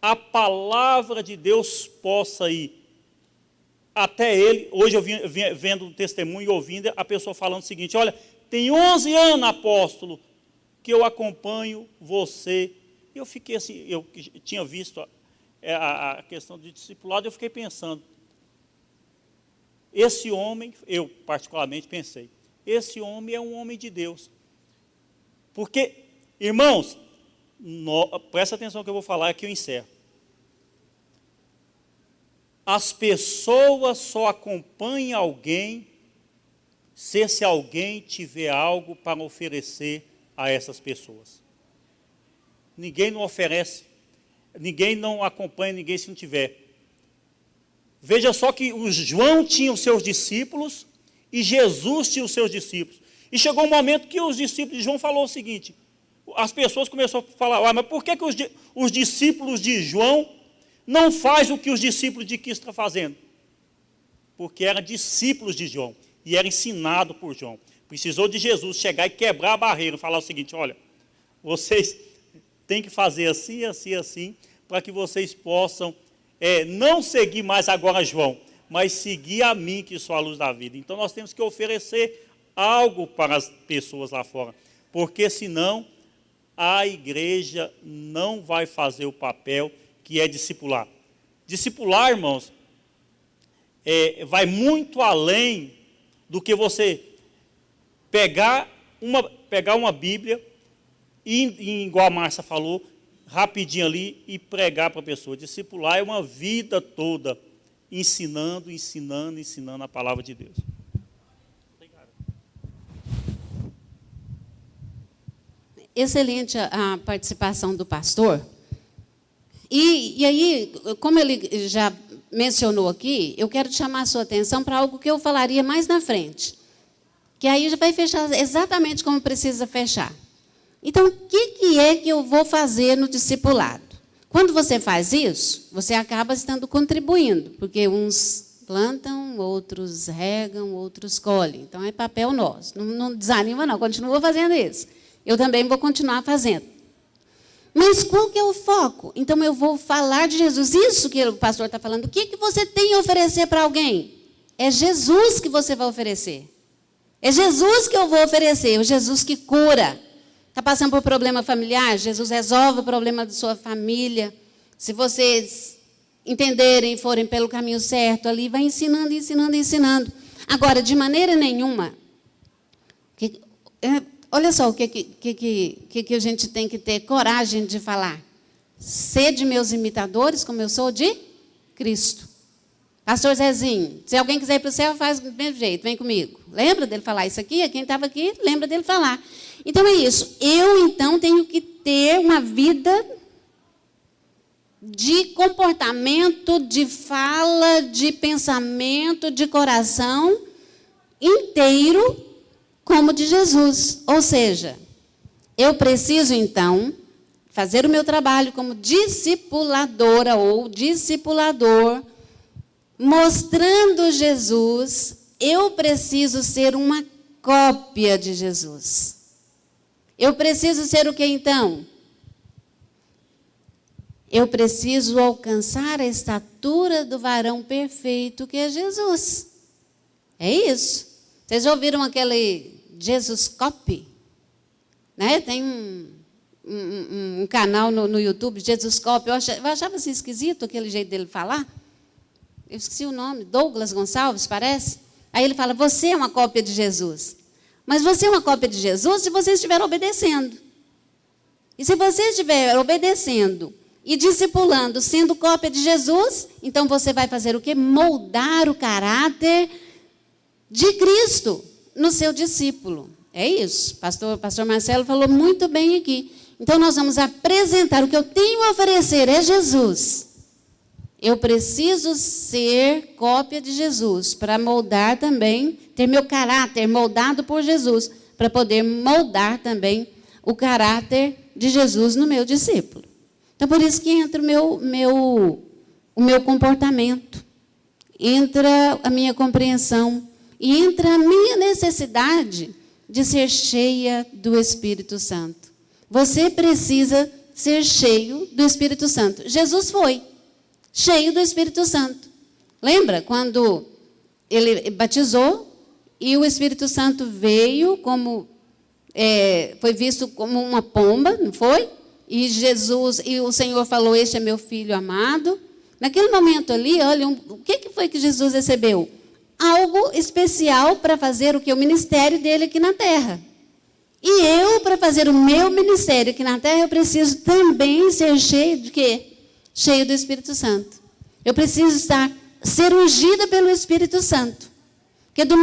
a palavra de Deus possa ir até ele. Hoje eu vendo um testemunho e ouvindo a pessoa falando o seguinte: olha, tem 11 anos, apóstolo, que eu acompanho você. E eu fiquei assim, eu tinha visto a questão de discipulado, eu fiquei pensando, esse homem, eu particularmente pensei, esse homem é um homem de Deus. Porque, irmãos, presta atenção que eu vou falar, aqui eu encerro. As pessoas só acompanham alguém se esse alguém tiver algo para oferecer a essas pessoas. Ninguém não oferece, ninguém não acompanha ninguém se não tiver. Veja só que o João tinha os seus discípulos e Jesus tinha os seus discípulos. E chegou um momento que os discípulos de João falaram o seguinte, as pessoas começaram a falar, mas por que os discípulos de João não fazem o que os discípulos de Cristo estão fazendo? Porque eram discípulos de João e era ensinado por João. Precisou de Jesus chegar e quebrar a barreira e falar o seguinte: olha, vocês têm que fazer assim, assim, assim, para que vocês possam não seguir mais agora João, mas seguir a mim, que sou a luz da vida. Então nós temos que oferecer algo para as pessoas lá fora, porque senão a igreja não vai fazer o papel que é discipular. Discipular, irmãos, vai muito além do que você pegar uma Bíblia e, igual a Márcia falou, rapidinho ali e pregar para a pessoa. Discipular é uma vida toda ensinando a palavra de Deus.
Excelente a participação do pastor. E aí, como ele já mencionou aqui, eu quero chamar a sua atenção para algo que eu falaria mais na frente. Que aí já vai fechar exatamente como precisa fechar. Então, o que é que eu vou fazer no discipulado? Quando você faz isso, você acaba estando contribuindo, porque uns plantam, outros regam, outros colhem. Então, é papel nosso. Não desanima, não. Continua fazendo isso. Eu também vou continuar fazendo. Mas qual que é o foco? Então, eu vou falar de Jesus. Isso que o pastor está falando. O que você tem a oferecer para alguém? É Jesus que você vai oferecer. É Jesus que eu vou oferecer. O Jesus que cura. Está passando por problema familiar? Jesus resolve o problema da sua família. Se vocês entenderem e forem pelo caminho certo ali, vai ensinando, ensinando, ensinando. Agora, de maneira nenhuma... Olha só o que a gente tem que ter coragem de falar. Sede meus imitadores, como eu sou de Cristo. Pastor Zezinho, se alguém quiser ir para o céu, faz do mesmo jeito, vem comigo. Lembra dele falar isso aqui? Quem estava aqui, lembra dele falar. Então, é isso. Eu, então, tenho que ter uma vida de comportamento, de fala, de pensamento, de coração inteiro, como de Jesus. Ou seja, eu preciso, então, fazer o meu trabalho como discipuladora ou discipulador, mostrando Jesus. Eu preciso ser uma cópia de Jesus. Eu preciso ser o que, então? Eu preciso alcançar a estatura do varão perfeito, que é Jesus. É isso. Vocês já ouviram aquele Jesus Copy? Né? Tem um canal no YouTube, Jesus Copy. Eu achava assim esquisito aquele jeito dele falar. Eu esqueci o nome. Douglas Gonçalves, parece? Aí ele fala, você é uma cópia de Jesus. Mas você é uma cópia de Jesus se você estiver obedecendo. E se você estiver obedecendo e discipulando, sendo cópia de Jesus, então você vai fazer o quê? Moldar o caráter de Cristo no seu discípulo. É isso. Pastor Marcelo falou muito bem aqui. Então nós vamos apresentar o que eu tenho a oferecer é Jesus. Eu preciso ser cópia de Jesus para moldar também, ter meu caráter moldado por Jesus, para poder moldar também o caráter de Jesus no meu discípulo. Então, por isso que entra o meu comportamento, entra a minha compreensão e entra a minha necessidade de ser cheia do Espírito Santo. Você precisa ser cheio do Espírito Santo. Jesus foi cheio do Espírito Santo. Lembra quando ele batizou e o Espírito Santo veio como foi visto como uma pomba, não foi? E o Senhor falou, este é meu filho amado. Naquele momento ali, olha, o que foi que Jesus recebeu? Algo especial para fazer o ministério dele aqui na terra. E eu, para fazer o meu ministério aqui na terra, eu preciso também ser cheio de quê? Cheio do Espírito Santo. Eu preciso ser ungida pelo Espírito Santo. Porque da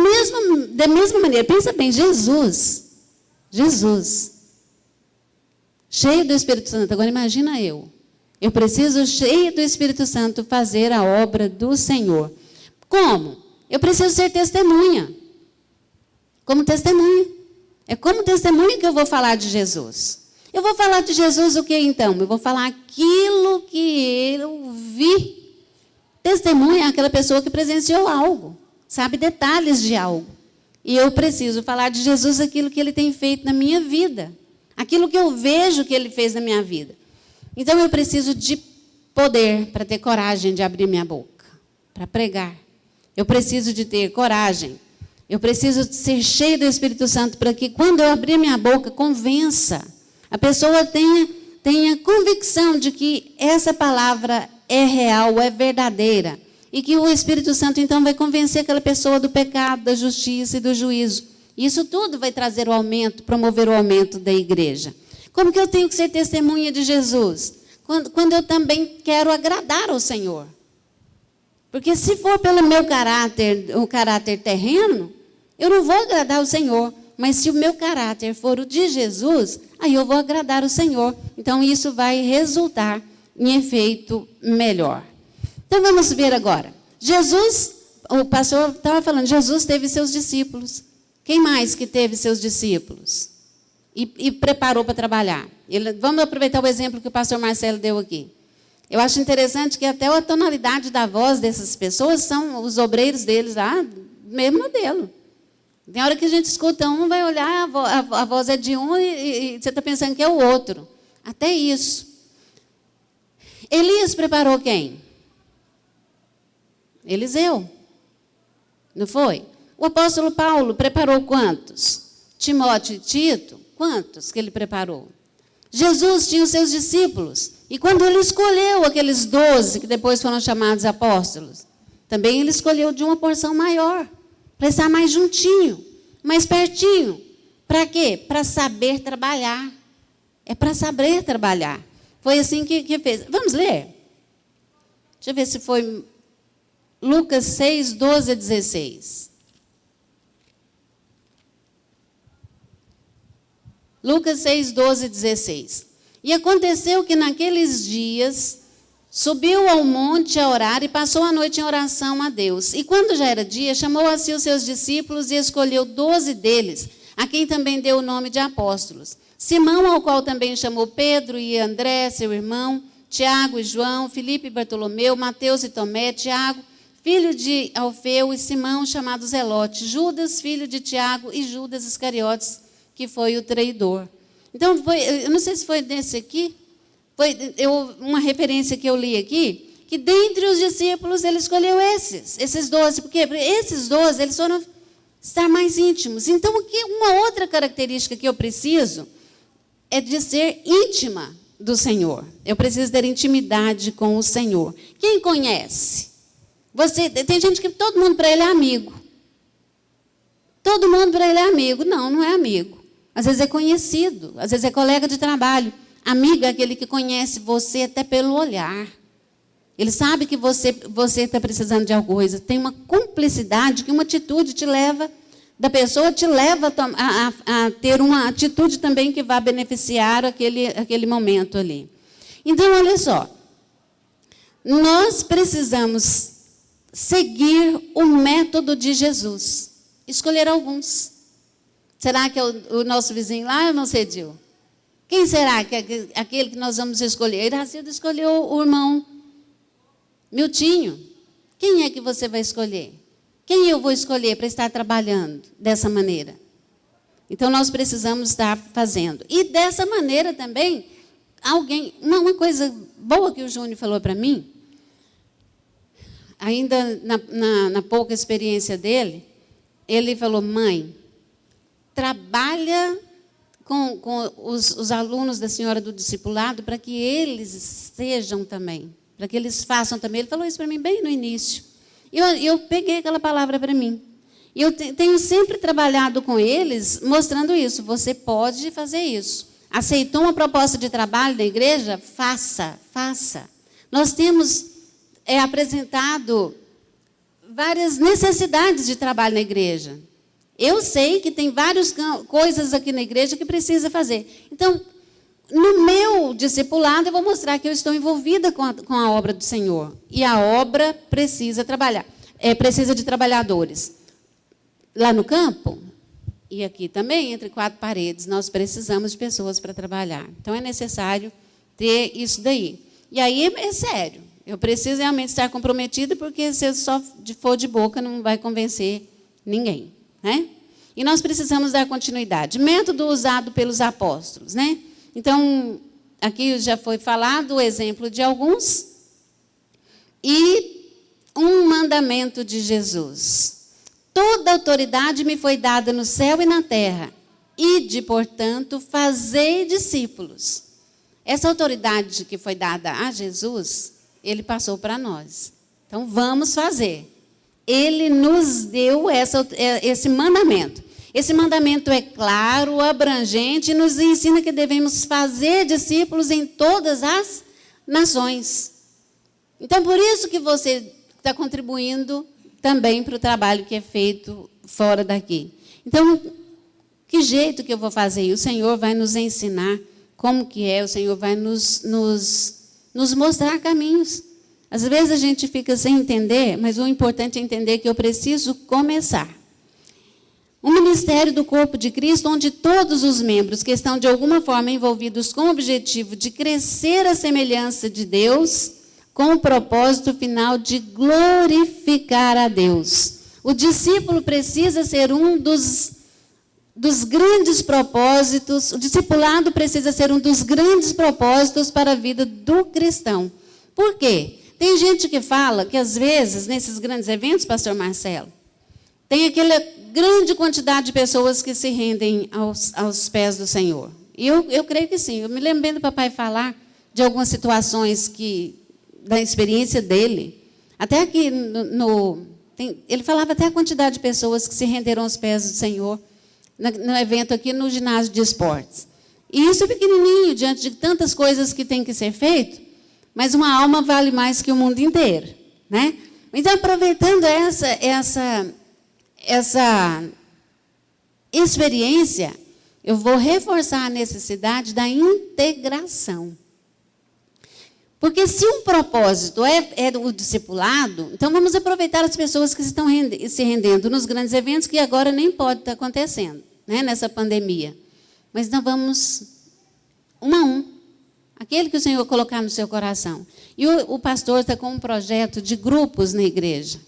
mesma maneira, pensa bem, Jesus, cheio do Espírito Santo. Agora imagina eu preciso, cheio do Espírito Santo, fazer a obra do Senhor. Como? Eu preciso ser testemunha. Como testemunha. É como testemunha que eu vou falar de Jesus. Eu vou falar de Jesus o que então? Eu vou falar aquilo que eu vi. Testemunha é aquela pessoa que presenciou algo, sabe detalhes de algo. E eu preciso falar de Jesus aquilo que ele tem feito na minha vida. Aquilo que eu vejo que ele fez na minha vida. Então eu preciso de poder para ter coragem de abrir minha boca, para pregar. Eu preciso de ter coragem. Eu preciso ser cheio do Espírito Santo para que quando eu abrir minha boca, convença. A pessoa tenha convicção de que essa palavra é real, é verdadeira. E que o Espírito Santo, então, vai convencer aquela pessoa do pecado, da justiça e do juízo. Isso tudo vai trazer o aumento, promover o aumento da igreja. Como que eu tenho que ser testemunha de Jesus? Quando eu também quero agradar ao Senhor. Porque se for pelo meu caráter, o caráter terreno, eu não vou agradar o Senhor. Mas se o meu caráter for o de Jesus, aí eu vou agradar o Senhor. Então isso vai resultar em efeito melhor. Então vamos ver agora. Jesus, o pastor estava falando, Jesus teve seus discípulos. Quem mais que teve seus discípulos? E preparou para trabalhar. Vamos aproveitar o exemplo que o pastor Marcelo deu aqui. Eu acho interessante que até a tonalidade da voz dessas pessoas são os obreiros deles lá, do mesmo modelo. Tem hora que a gente escuta um, vai olhar, a voz é de um e você está pensando que é o outro. Até isso. Elias preparou quem? Eliseu. Não foi? O apóstolo Paulo preparou quantos? Timóteo e Tito, quantos que ele preparou? Jesus tinha os seus discípulos. E quando ele escolheu aqueles 12, que depois foram chamados apóstolos, também ele escolheu de uma porção maior, para estar mais juntinho, mais pertinho. Para quê? Para saber trabalhar. É para saber trabalhar. Foi assim que fez. Vamos ler? Deixa eu ver se foi Lucas 6, 12 a 16. Lucas 6, 12 a 16. E aconteceu que naqueles dias subiu ao monte a orar e passou a noite em oração a Deus. E quando já era dia, chamou a si os seus discípulos e escolheu 12 deles, a quem também deu o nome de apóstolos. Simão, ao qual também chamou Pedro e André, seu irmão, Tiago e João, Filipe e Bartolomeu, Mateus e Tomé, Tiago, filho de Alfeu, e Simão, chamado Zelote, Judas, filho de Tiago, e Judas Iscariotes, que foi o traidor. Então, eu não sei se foi desse aqui, uma referência que eu li aqui, que dentre os discípulos ele escolheu esses 12, porque esses 12 eles foram estar mais íntimos. Então, uma outra característica que eu preciso é de ser íntima do Senhor. Eu preciso ter intimidade com o Senhor. Quem conhece? Tem gente que todo mundo para ele é amigo. Todo mundo para ele é amigo. Não, não é amigo. Às vezes é conhecido, às vezes é colega de trabalho. Amigo é aquele que conhece você até pelo olhar. Ele sabe que você está precisando de alguma coisa. Tem uma cumplicidade que uma atitude te leva, da pessoa te leva a ter uma atitude também que vai beneficiar aquele momento ali. Então, olha só. Nós precisamos seguir o método de Jesus. Escolher alguns. Será que é o nosso vizinho lá ou não cediu? Quem será que é aquele que nós vamos escolher? Iracildo escolheu o irmão Miltinho. Quem é que você vai escolher? Quem eu vou escolher para estar trabalhando dessa maneira? Então, nós precisamos estar fazendo. E dessa maneira também, uma coisa boa que o Júnior falou para mim, ainda na pouca experiência dele, ele falou: mãe, trabalha com os alunos da senhora do discipulado para que eles sejam também, para que eles façam também. Ele falou isso para mim bem no início. Eu peguei aquela palavra para mim. E eu tenho sempre trabalhado com eles, mostrando isso. Você pode fazer isso. Aceitou uma proposta de trabalho da igreja? Faça. Nós temos apresentado várias necessidades de trabalho na igreja. Eu sei que tem várias coisas aqui na igreja que precisa fazer. Então, no meu discipulado, eu vou mostrar que eu estou envolvida com a obra do Senhor. E a obra precisa trabalhar. Precisa de trabalhadores. Lá no campo, e aqui também, entre quatro paredes, nós precisamos de pessoas para trabalhar. Então, é necessário ter isso daí. E aí é sério. Eu preciso realmente estar comprometida, porque se eu só for de boca, não vai convencer ninguém. Né? E nós precisamos dar continuidade. Método usado pelos apóstolos. Né? Então, aqui já foi falado o exemplo de alguns. E um mandamento de Jesus. Toda autoridade me foi dada no céu e na terra. Ide, portanto, fazei discípulos. Essa autoridade que foi dada a Jesus, ele passou para nós. Então, vamos fazer. Ele nos deu esse mandamento. Esse mandamento é claro, abrangente, e nos ensina que devemos fazer discípulos em todas as nações. Então, por isso que você está contribuindo também para o trabalho que é feito fora daqui. Então, que jeito que eu vou fazer? E o Senhor vai nos ensinar como que é, o Senhor vai nos mostrar caminhos. Às vezes a gente fica sem entender, mas o importante é entender que eu preciso começar. Um ministério do corpo de Cristo, onde todos os membros que estão de alguma forma envolvidos com o objetivo de crescer a semelhança de Deus, com o propósito final de glorificar a Deus. O discípulo precisa ser um dos grandes propósitos, o discipulado precisa ser um dos grandes propósitos para a vida do cristão. Por quê? Tem gente que fala que, às vezes, nesses grandes eventos, pastor Marcelo, tem aquela grande quantidade de pessoas que se rendem aos pés do Senhor. E eu creio que sim. Eu me lembro bem do papai falar de algumas situações da experiência dele. Até aqui, ele falava até a quantidade de pessoas que se renderam aos pés do Senhor no evento aqui no ginásio de esportes. E isso é pequenininho, diante de tantas coisas que tem que ser feito, mas uma alma vale mais que o mundo inteiro. Né? Então, aproveitando essa experiência, eu vou reforçar a necessidade da integração. Porque se um propósito é o discipulado, então vamos aproveitar as pessoas que estão se rendendo nos grandes eventos, que agora nem pode estar acontecendo, né, nessa pandemia. Mas nós vamos um a um. Aquele que o Senhor colocar no seu coração. E o pastor está com um projeto de grupos na igreja.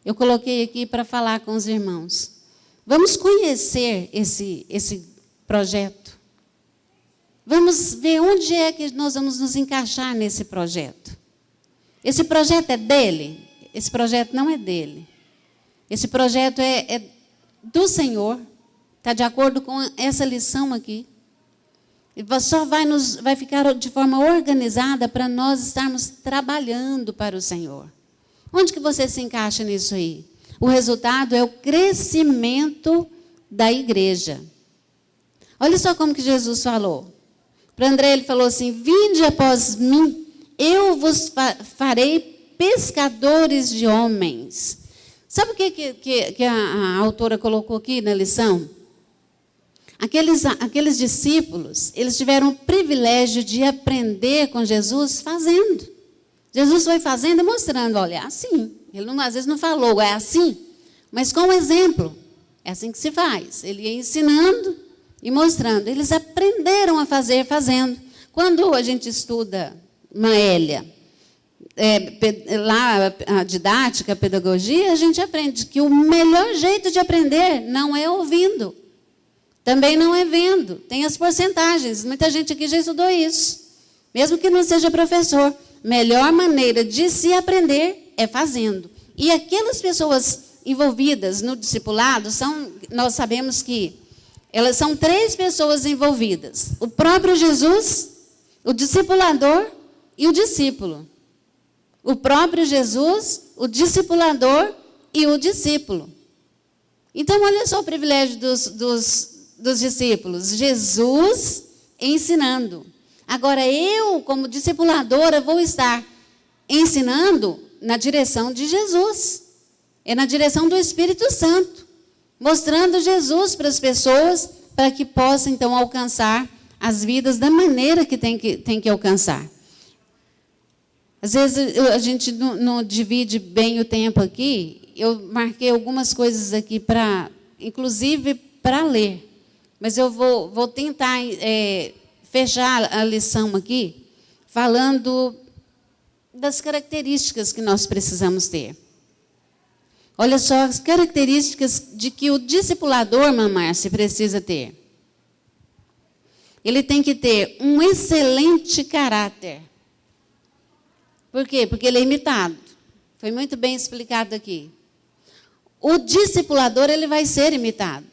Eu coloquei aqui para falar com os irmãos. Vamos conhecer esse projeto. Vamos ver onde é que nós vamos nos encaixar nesse projeto. Esse projeto é dele? Esse projeto não é dele. Esse projeto é do Senhor. Está de acordo com essa lição aqui. E só vai ficar de forma organizada para nós estarmos trabalhando para o Senhor. Onde que você se encaixa nisso aí? O resultado é o crescimento da igreja. Olha só como que Jesus falou. Para André ele falou assim: vinde após mim, eu vos farei pescadores de homens. Sabe o que a autora colocou aqui na lição? Aqueles discípulos, eles tiveram o privilégio de aprender com Jesus fazendo. Jesus foi fazendo e mostrando, olha, é assim. Ele não, às vezes não falou, é assim, mas com o exemplo. É assim que se faz. Ele ia ensinando e mostrando. Eles aprenderam a fazer fazendo. Quando a gente estuda Maélia, lá a didática, a pedagogia, a gente aprende que o melhor jeito de aprender não é ouvindo. Também não é vendo. Tem as porcentagens. Muita gente aqui já estudou isso. Mesmo que não seja professor. Melhor maneira de se aprender é fazendo. E aquelas pessoas envolvidas no discipulado, nós sabemos que elas são 3 pessoas envolvidas. O próprio Jesus, o discipulador e o discípulo. O próprio Jesus, o discipulador e o discípulo. Então, olha só o privilégio dos discípulos. Jesus ensinando. Agora, eu, como discipuladora, vou estar ensinando na direção de Jesus. É na direção do Espírito Santo. Mostrando Jesus para as pessoas, para que possam, então, alcançar as vidas da maneira que tem que alcançar. Às vezes, a gente não divide bem o tempo aqui. Eu marquei algumas coisas aqui, inclusive para ler. Mas eu vou tentar fechar a lição aqui, falando das características que nós precisamos ter. Olha só as características de que o discipulador, Márcia, precisa ter. Ele tem que ter um excelente caráter. Por quê? Porque ele é imitado. Foi muito bem explicado aqui. O discipulador, ele vai ser imitado.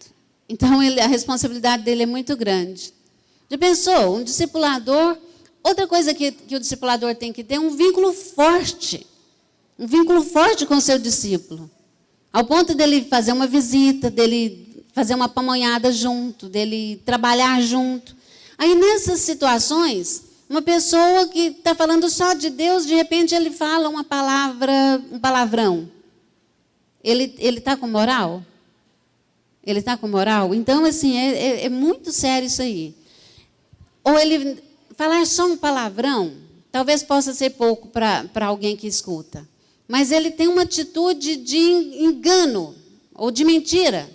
Então, a responsabilidade dele é muito grande. Já pensou? Um discipulador... Outra coisa que o discipulador tem que ter é um vínculo forte. Um vínculo forte com o seu discípulo. Ao ponto dele fazer uma visita, dele fazer uma pamonhada junto, dele trabalhar junto. Aí, nessas situações, uma pessoa que está falando só de Deus, de repente ele fala uma palavra, um palavrão. Ele está com moral? Ele está com moral? Então, assim, é muito sério isso aí. Ou ele falar só um palavrão, talvez possa ser pouco para alguém que escuta. Mas ele tem uma atitude de engano ou de mentira.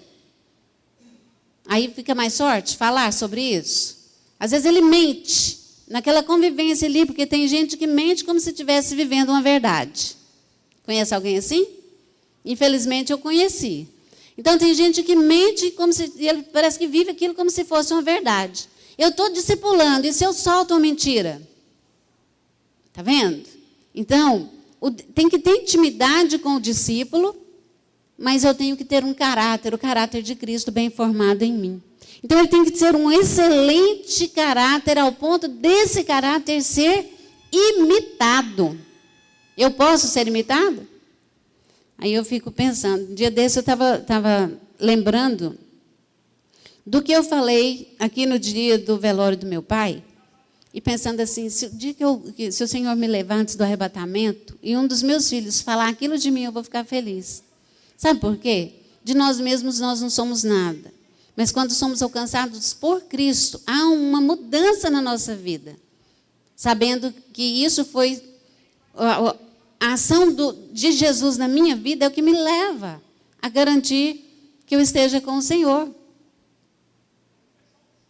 Aí fica mais forte falar sobre isso. Às vezes ele mente naquela convivência ali, porque tem gente que mente como se estivesse vivendo uma verdade. Conhece alguém assim? Infelizmente eu conheci. Então tem gente que mente como se ele parece que vive aquilo como se fosse uma verdade. Eu estou discipulando, e se eu solto uma mentira? Está vendo? Então, tem que ter intimidade com o discípulo, mas eu tenho que ter um caráter, o caráter de Cristo bem formado em mim. Então, ele tem que ter um excelente caráter, ao ponto desse caráter ser imitado. Eu posso ser imitado? Aí eu fico pensando, um dia desse eu estava lembrando do que eu falei aqui no dia do velório do meu pai, e pensando assim, se o Senhor me levar antes do arrebatamento, e um dos meus filhos falar aquilo de mim, eu vou ficar feliz. Sabe por quê? De nós mesmos nós não somos nada. Mas quando somos alcançados por Cristo, há uma mudança na nossa vida. Sabendo que isso foi... A ação de Jesus na minha vida é o que me leva a garantir que eu esteja com o Senhor.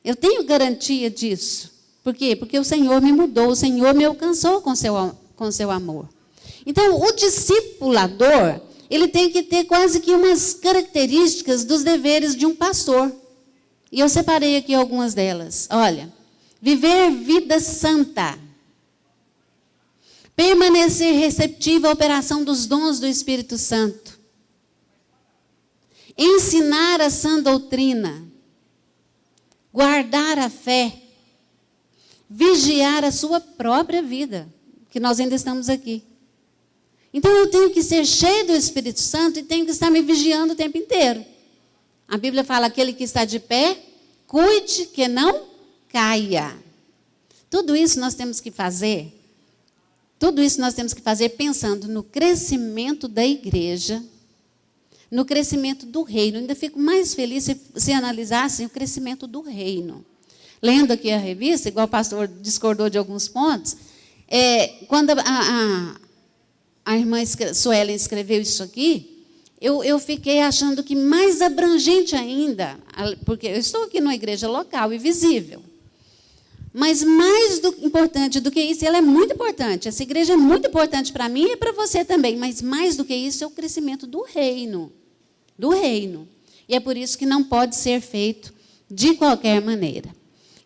Eu tenho garantia disso. Por quê? Porque o Senhor me mudou, o Senhor me alcançou com seu amor. Então, o discipulador, ele tem que ter quase que umas características dos deveres de um pastor. E eu separei aqui algumas delas. Olha, viver vida santa. Permanecer receptivo à operação dos dons do Espírito Santo. Ensinar a sã doutrina. Guardar a fé. Vigiar a sua própria vida, que nós ainda estamos aqui. Então, eu tenho que ser cheio do Espírito Santo e tenho que estar me vigiando o tempo inteiro. A Bíblia fala, aquele que está de pé, cuide que não caia. Tudo isso nós temos que fazer. Tudo isso nós temos que fazer pensando no crescimento da igreja, no crescimento do reino. Eu ainda fico mais feliz se analisassem o crescimento do reino. Lendo aqui a revista, igual o pastor discordou de alguns pontos, quando a irmã Suelen escreveu isso aqui, eu fiquei achando que mais abrangente ainda, porque eu estou aqui numa igreja local e visível, mas mais importante do que isso, ela é muito importante, essa igreja é muito importante para mim e para você também, mas mais do que isso é o crescimento do reino. E é por isso que não pode ser feito de qualquer maneira.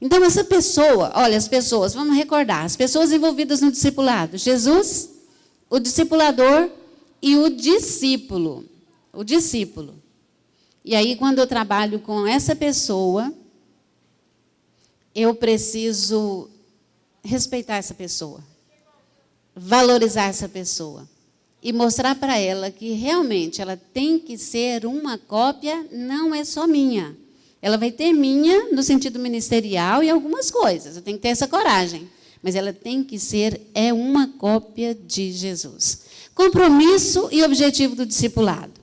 Então, essa pessoa, olha, as pessoas, vamos recordar, as pessoas envolvidas no discipulado, Jesus, o discipulador e o discípulo. O discípulo. E aí, quando eu trabalho com essa pessoa, eu preciso respeitar essa pessoa, valorizar essa pessoa e mostrar para ela que realmente ela tem que ser uma cópia, não é só minha. Ela vai ter minha no sentido ministerial e algumas coisas, eu tenho que ter essa coragem, mas ela tem que ser uma cópia de Jesus. Compromisso e objetivo do discipulado.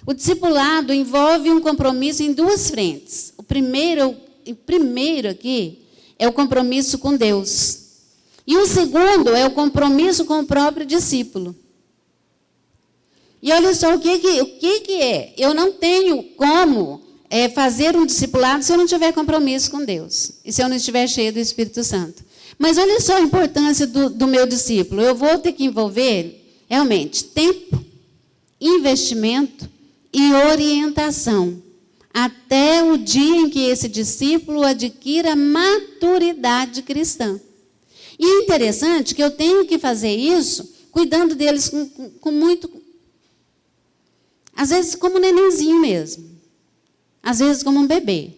O discipulado envolve um compromisso em duas frentes. O primeiro aqui é o compromisso com Deus. E o segundo é o compromisso com o próprio discípulo. E olha só o que é. Eu não tenho como fazer um discipulado se eu não tiver compromisso com Deus. E se eu não estiver cheio do Espírito Santo. Mas olha só a importância do meu discípulo. Eu vou ter que envolver, realmente, tempo, investimento e orientação, até o dia em que esse discípulo adquira maturidade cristã. E é interessante que eu tenho que fazer isso cuidando deles com muito... Às vezes como um nenenzinho mesmo. Às vezes como um bebê.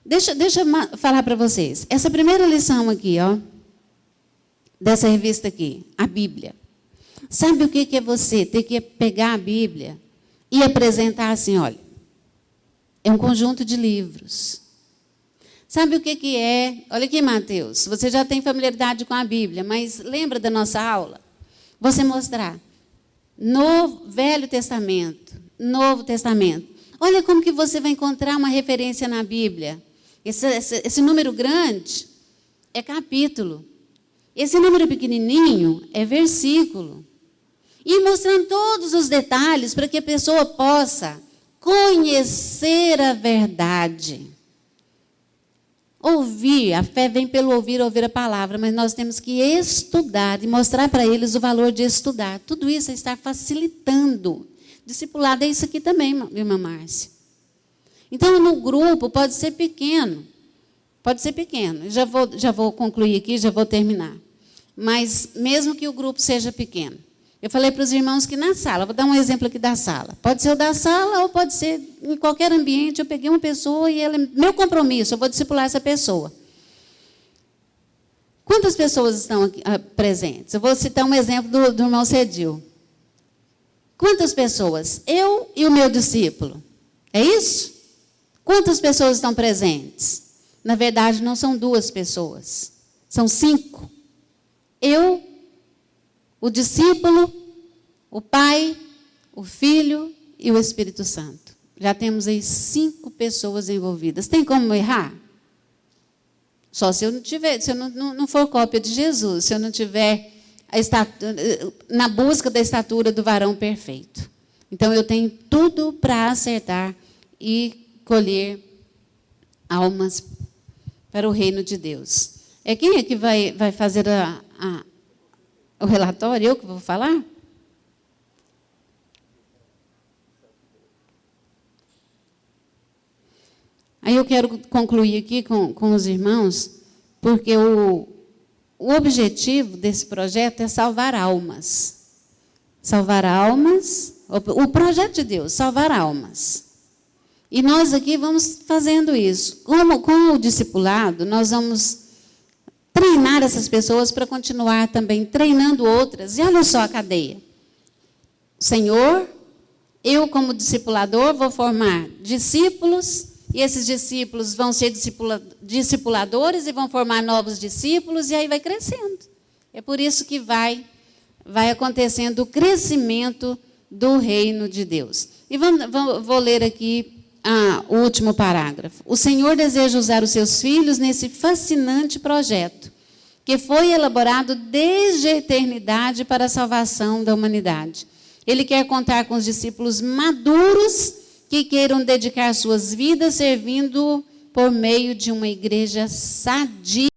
Deixa eu falar para vocês. Essa primeira lição aqui, dessa revista aqui, a Bíblia. Sabe o que é você ter que pegar a Bíblia e apresentar assim, olha, é um conjunto de livros. Sabe o que é? Olha aqui, Mateus, você já tem familiaridade com a Bíblia, mas lembra da nossa aula? Você mostrar no Velho Testamento, Novo Testamento. Olha como que você vai encontrar uma referência na Bíblia. Esse número grande é capítulo. Esse número pequenininho é versículo. E mostrando todos os detalhes para que a pessoa possa conhecer a verdade. Ouvir, a fé vem pelo ouvir a palavra, mas nós temos que estudar e mostrar para eles o valor de estudar. Tudo isso é estar facilitando. Discipulado é isso aqui também, irmã Márcia. Então, no grupo, pode ser pequeno. Pode ser pequeno. Já vou concluir aqui, já vou terminar. Mas, mesmo que o grupo seja pequeno, eu falei para os irmãos que na sala, vou dar um exemplo aqui da sala. Pode ser o da sala ou pode ser em qualquer ambiente. Eu peguei uma pessoa e ela é meu compromisso, eu vou discipular essa pessoa. Quantas pessoas estão aqui, presentes? Eu vou citar um exemplo do irmão Cedil. Quantas pessoas? Eu e o meu discípulo. É isso? Quantas pessoas estão presentes? Na verdade, não são 2 pessoas. São 5. Eu, o discípulo, o Pai, o Filho e o Espírito Santo. Já temos aí 5 pessoas envolvidas. Tem como errar? Só se eu não tiver, se eu não for cópia de Jesus, se eu não tiver na busca da estatura do varão perfeito. Então, eu tenho tudo para acertar e colher almas para o reino de Deus. Quem é que vai fazer o relatório? Eu que vou falar? Aí eu quero concluir aqui com os irmãos, porque o objetivo desse projeto é salvar almas. Salvar almas, o projeto de Deus, salvar almas. E nós aqui vamos fazendo isso. Com o discipulado, nós vamos treinar essas pessoas para continuar também treinando outras. E olha só a cadeia. Senhor, eu como discipulador vou formar discípulos, e esses discípulos vão ser discipuladores e vão formar novos discípulos, e aí vai crescendo. É por isso que vai acontecendo o crescimento do reino de Deus. E vou ler aqui o último parágrafo. O Senhor deseja usar os seus filhos nesse fascinante projeto, que foi elaborado desde a eternidade para a salvação da humanidade. Ele quer contar com os discípulos maduros que queiram dedicar suas vidas servindo por meio de uma igreja sadia.